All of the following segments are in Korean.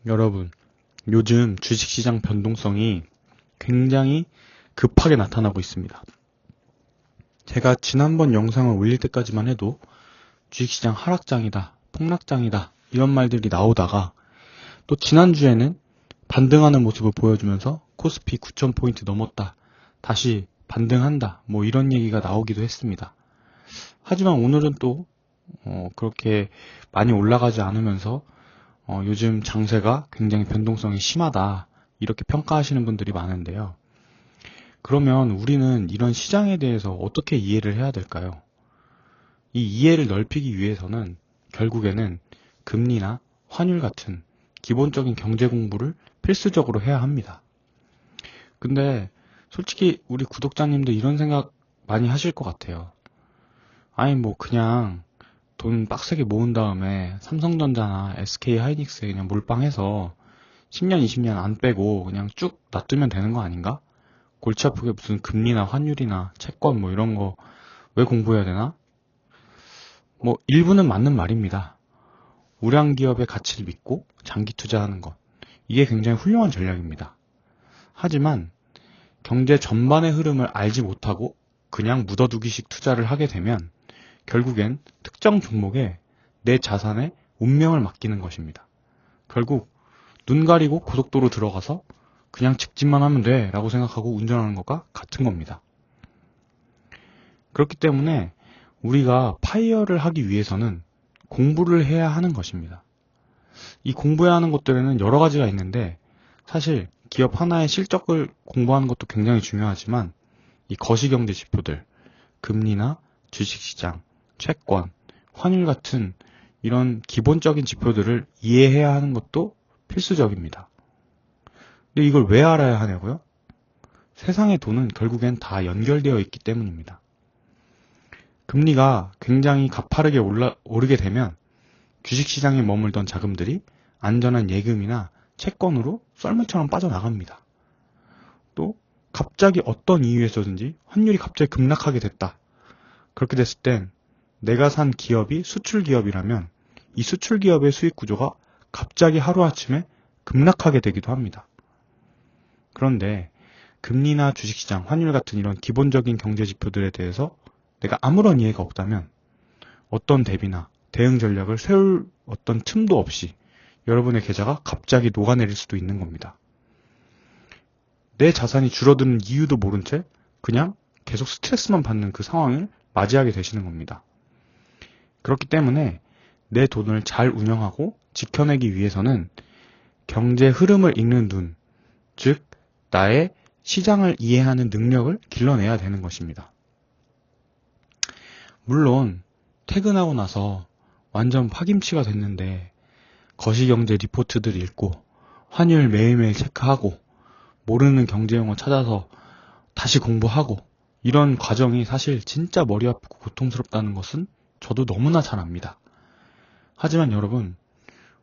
여러분, 요즘 주식시장 변동성이 굉장히 급하게 나타나고 있습니다. 제가 지난번 영상을 올릴 때까지만 해도 주식시장 하락장이다, 폭락장이다 이런 말들이 나오다가 또 지난주에는 반등하는 모습을 보여주면서 코스피 9,000포인트 넘었다, 다시 반등한다 뭐 이런 얘기가 나오기도 했습니다. 하지만 오늘은 또 그렇게 많이 올라가지 않으면서 요즘 장세가 굉장히 변동성이 심하다 이렇게 평가하시는 분들이 많은데요. 그러면 우리는 이런 시장에 대해서 어떻게 이해를 해야 될까요? 이 이해를 넓히기 위해서는 결국에는 금리나 환율 같은 기본적인 경제 공부를 필수적으로 해야 합니다. 근데 솔직히 우리 구독자님도 이런 생각 많이 하실 것 같아요. 아니 뭐 그냥 돈 빡세게 모은 다음에 삼성전자나 SK하이닉스에 그냥 몰빵해서 10년, 20년 안 빼고 그냥 쭉 놔두면 되는 거 아닌가? 골치 아프게 무슨 금리나 환율이나 채권 뭐 이런 거 왜 공부해야 되나? 뭐 일부는 맞는 말입니다. 우량 기업의 가치를 믿고 장기 투자하는 것. 이게 굉장히 훌륭한 전략입니다. 하지만 경제 전반의 흐름을 알지 못하고 그냥 묻어두기식 투자를 하게 되면 결국엔 특정 종목에 내 자산에 운명을 맡기는 것입니다. 결국 눈 가리고 고속도로 들어가서 그냥 직진만 하면 돼 라고 생각하고 운전하는 것과 같은 겁니다. 그렇기 때문에 우리가 파이어를 하기 위해서는 공부를 해야 하는 것입니다. 이 공부해야 하는 것들에는 여러 가지가 있는데 사실 기업 하나의 실적을 공부하는 것도 굉장히 중요하지만 이 거시경제 지표들, 금리나 주식시장, 채권, 환율 같은 이런 기본적인 지표들을 이해해야 하는 것도 필수적입니다. 근데 이걸 왜 알아야 하냐고요? 세상의 돈은 결국엔 다 연결되어 있기 때문입니다. 금리가 굉장히 가파르게 오르게 되면 주식시장에 머물던 자금들이 안전한 예금이나 채권으로 썰매처럼 빠져나갑니다. 또 갑자기 어떤 이유에서든지 환율이 갑자기 급락하게 됐다. 그렇게 됐을 땐 내가 산 기업이 수출 기업이라면 이 수출 기업의 수익 구조가 갑자기 하루아침에 급락하게 되기도 합니다. 그런데 금리나 주식시장, 환율 같은 이런 기본적인 경제 지표들에 대해서 내가 아무런 이해가 없다면 어떤 대비나 대응 전략을 세울 어떤 틈도 없이 여러분의 계좌가 갑자기 녹아내릴 수도 있는 겁니다. 내 자산이 줄어드는 이유도 모른 채 그냥 계속 스트레스만 받는 그 상황을 맞이하게 되시는 겁니다. 그렇기 때문에 내 돈을 잘 운영하고 지켜내기 위해서는 경제 흐름을 읽는 눈, 즉 나의 시장을 이해하는 능력을 길러내야 되는 것입니다. 물론 퇴근하고 나서 완전 파김치가 됐는데 거시경제 리포트들 읽고 환율 매일매일 체크하고 모르는 경제용어 찾아서 다시 공부하고 이런 과정이 사실 진짜 머리 아프고 고통스럽다는 것은 저도 너무나 잘 압니다. 하지만 여러분,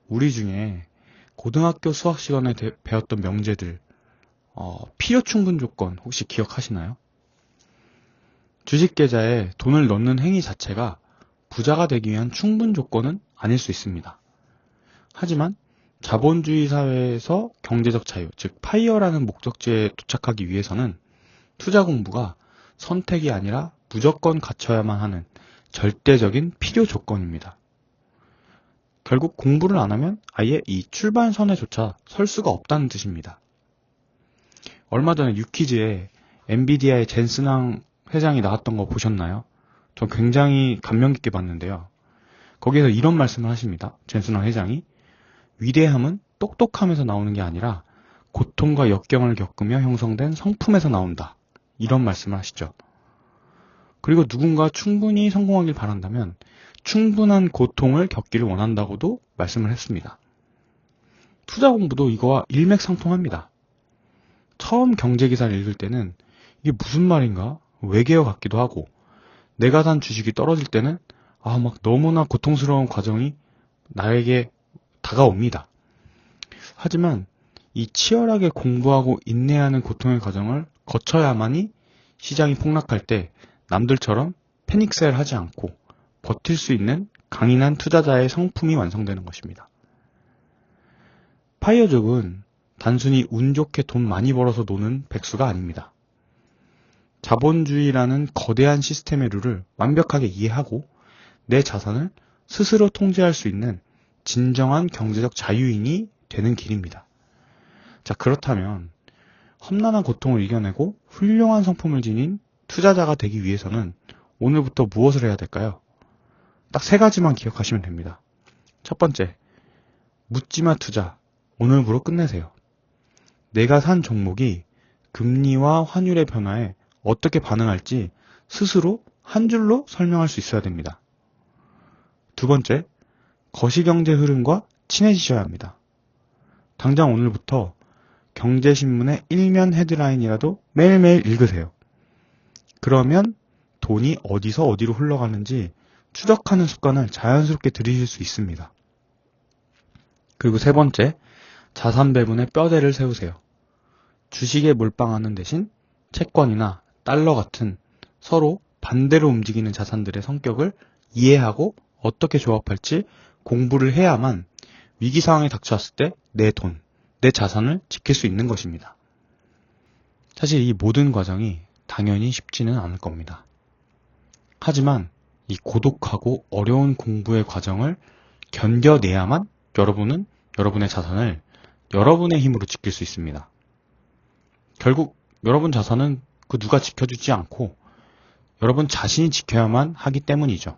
우리 중에 고등학교 수학 시간에 배웠던 명제들 필요 충분 조건 혹시 기억하시나요? 주식 계좌에 돈을 넣는 행위 자체가 부자가 되기 위한 충분 조건은 아닐 수 있습니다. 하지만 자본주의 사회에서 경제적 자유, 즉 파이어라는 목적지에 도착하기 위해서는 투자 공부가 선택이 아니라 무조건 갖춰야만 하는 절대적인 필요 조건입니다. 결국 공부를 안 하면 아예 이 출발선에조차 설 수가 없다는 뜻입니다. 얼마 전에 유퀴즈에 엔비디아의 젠슨왕 회장이 나왔던 거 보셨나요? 전 굉장히 감명 깊게 봤는데요. 거기에서 이런 말씀을 하십니다. 젠슨왕 회장이 위대함은 똑똑함에서 나오는 게 아니라 고통과 역경을 겪으며 형성된 성품에서 나온다. 이런 말씀을 하시죠. 그리고 누군가 충분히 성공하길 바란다면 충분한 고통을 겪기를 원한다고도 말씀을 했습니다. 투자 공부도 이거와 일맥상통합니다. 처음 경제기사를 읽을 때는 이게 무슨 말인가? 외계어 같기도 하고 내가 산 주식이 떨어질 때는 막 너무나 고통스러운 과정이 나에게 다가옵니다. 하지만 이 치열하게 공부하고 인내하는 고통의 과정을 거쳐야만이 시장이 폭락할 때 남들처럼 패닉셀 하지 않고 버틸 수 있는 강인한 투자자의 성품이 완성되는 것입니다. 파이어족은 단순히 운 좋게 돈 많이 벌어서 노는 백수가 아닙니다. 자본주의라는 거대한 시스템의 룰을 완벽하게 이해하고 내 자산을 스스로 통제할 수 있는 진정한 경제적 자유인이 되는 길입니다. 자, 그렇다면 험난한 고통을 이겨내고 훌륭한 성품을 지닌 투자자가 되기 위해서는 오늘부터 무엇을 해야 될까요? 딱 3가지만 기억하시면 됩니다. 첫 번째, 묻지마 투자. 오늘부로 끝내세요. 내가 산 종목이 금리와 환율의 변화에 어떻게 반응할지 스스로 한 줄로 설명할 수 있어야 됩니다. 두 번째, 거시경제 흐름과 친해지셔야 합니다. 당장 오늘부터 경제신문의 일면 헤드라인이라도 매일매일 읽으세요. 그러면 돈이 어디서 어디로 흘러가는지 추적하는 습관을 자연스럽게 들이실 수 있습니다. 그리고 세 번째, 자산 배분의 뼈대를 세우세요. 주식에 몰빵하는 대신 채권이나 달러 같은 서로 반대로 움직이는 자산들의 성격을 이해하고 어떻게 조합할지 공부를 해야만 위기 상황이 닥쳐왔을 때 내 돈, 내 자산을 지킬 수 있는 것입니다. 사실 이 모든 과정이 당연히 쉽지는 않을 겁니다. 하지만 이 고독하고 어려운 공부의 과정을 견뎌내야만 여러분은 여러분의 자산을 여러분의 힘으로 지킬 수 있습니다. 결국 여러분 자산은 그 누가 지켜주지 않고 여러분 자신이 지켜야만 하기 때문이죠.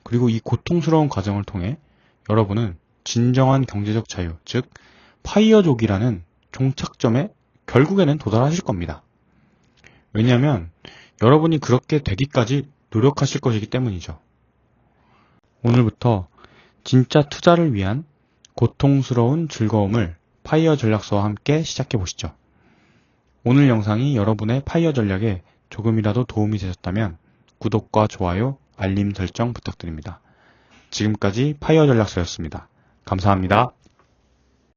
그리고 이 고통스러운 과정을 통해 여러분은 진정한 경제적 자유, 즉 파이어족이라는 종착점에 결국에는 도달하실 겁니다. 왜냐하면 여러분이 그렇게 되기까지 노력하실 것이기 때문이죠. 오늘부터 진짜 투자를 위한 고통스러운 즐거움을 파이어 전략서와 함께 시작해 보시죠. 오늘 영상이 여러분의 파이어 전략에 조금이라도 도움이 되셨다면 구독과 좋아요, 알림 설정 부탁드립니다. 지금까지 파이어 전략서였습니다. 감사합니다.